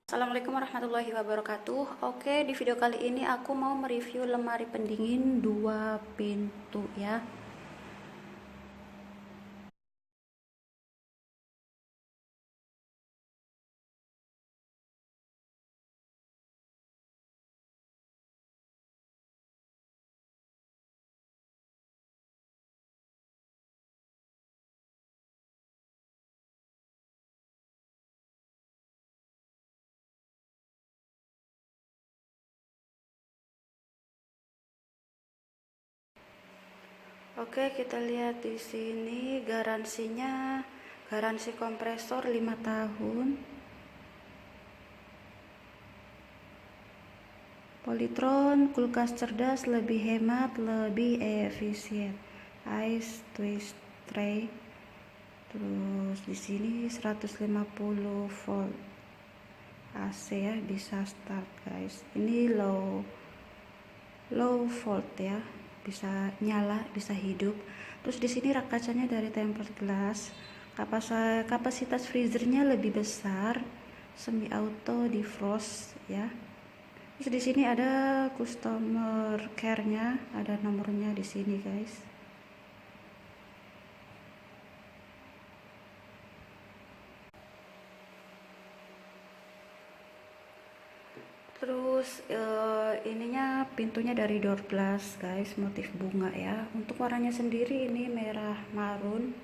Assalamualaikum warahmatullahi wabarakatuh. Oke, di video kali ini aku mau mereview lemari pendingin 2 pintu ya. Oke, kita lihat di sini garansinya, garansi kompresor 5 tahun. Polytron, kulkas cerdas, lebih hemat, lebih efisien. Ice twist tray. Terus di sini 150 volt AC ya, bisa start guys. Ini low volt ya, bisa nyala, bisa hidup. Terus di sini rak kacanya dari tempered glass. Kapasitas freezernya lebih besar, semi auto defrost ya. Terus di sini ada customer care-nya, ada nomornya di sini guys. Terus ininya pintunya dari door glass guys, motif bunga ya. Untuk warnanya sendiri ini merah marun.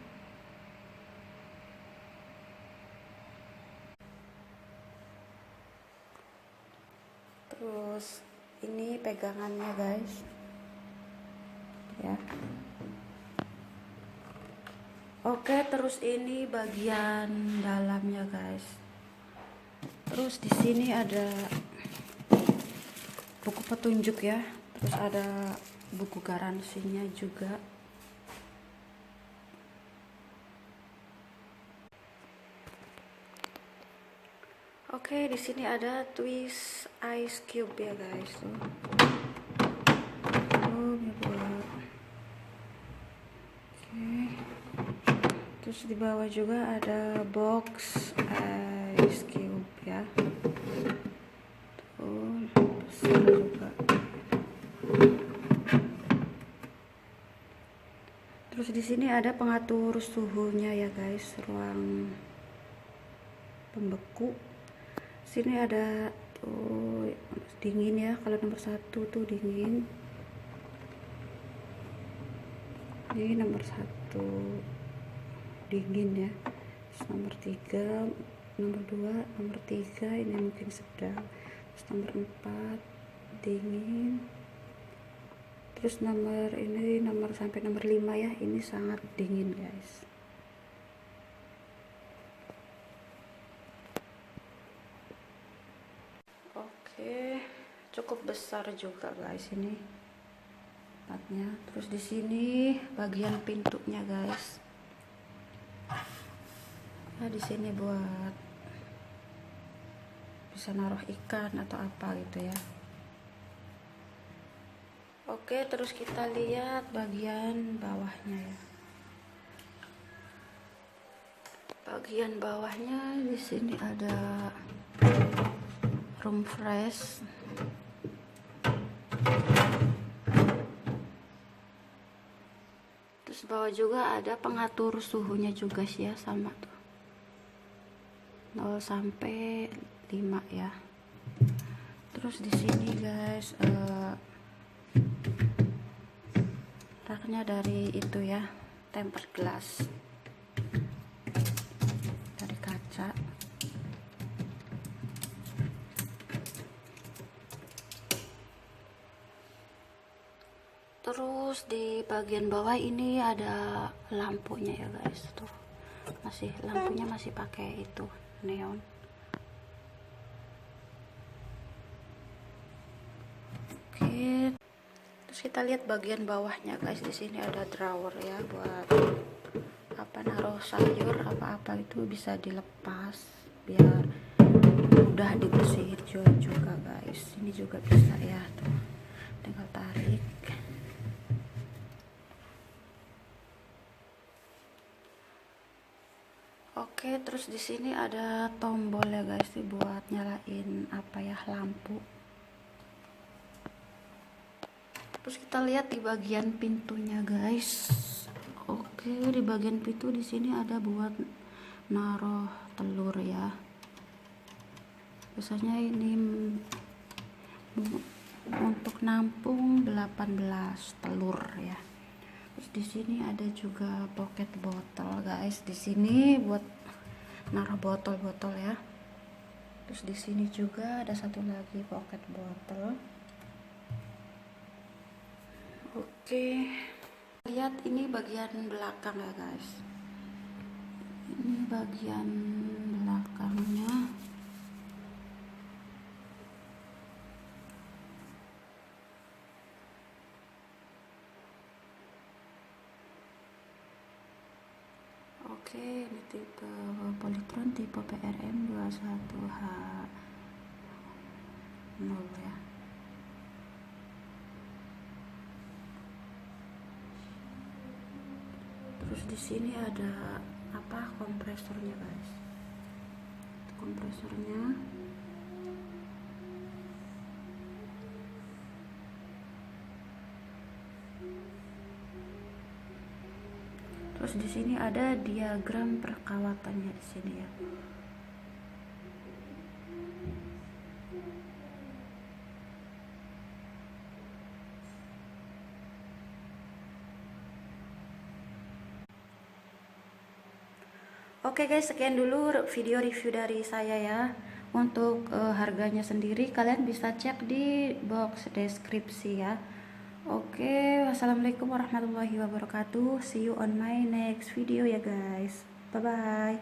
Terus ini pegangannya guys ya. Oke, terus ini bagian dalamnya guys. Terus di sini ada buku petunjuk ya, terus ada buku garansinya juga. Oke, di sini ada twist ice cube ya guys. Terus di bawah juga ada box ice cube ya. Besar juga. Terus di sini ada pengatur suhunya ya guys, ruang pembeku. Sini ada tuh dingin ya, kalau nomor 1 tuh dingin. Ini nomor 1 dingin ya. Terus nomor 3, nomor 2, nomor 3 ini mungkin sedang. Terus nomor 4 dingin. Terus nomor ini sampai nomor 5 ya, ini sangat dingin guys. Oke, cukup besar juga guys ini tempatnya. Terus di sini bagian pintunya guys. Nah, di sini buat bisa naruh ikan atau apa gitu ya. Oke, terus kita lihat bagian bawahnya ya. Bagian bawahnya di sini ada room fresh. Terus bawah juga ada pengatur suhunya juga sih ya, sama tuh 0 sampai 5 ya. Terus di sini guys raknya dari itu ya, tempered glass dari kaca. Terus di bagian bawah ini ada lampunya ya guys, tuh lampunya masih pakai itu neon. Oke, terus kita lihat bagian bawahnya guys. Di sini ada drawer ya, buat apa, naruh sayur apa-apa itu bisa dilepas biar mudah dibersihin juga guys. Ini juga bisa ya, tuh tinggal tarik. Oke, Oke, terus di sini ada tombol ya guys, buat nyalain apa ya, lampu. Terus kita lihat di bagian pintunya guys. Oke, di bagian pintu di sini ada buat naruh telur ya. Biasanya ini untuk nampung 18 telur ya. Terus di sini ada juga pocket botol guys. Di sini buat naruh botol-botol ya. Terus di sini juga ada satu lagi pocket botol. Oke, lihat ini bagian belakang ya guys. Ini bagian belakangnya. Oke, ini tipe Polytron tipe PRM21H0 ya. Terus di sini ada apa, kompresornya guys. Kompresornya. Terus di sini ada diagram perkawatannya di sini ya. Oke guys, sekian dulu video review dari saya ya. Untuk harganya sendiri kalian bisa cek di box deskripsi ya. Oke, wassalamualaikum warahmatullahi wabarakatuh. See you on my next video ya guys. Bye bye.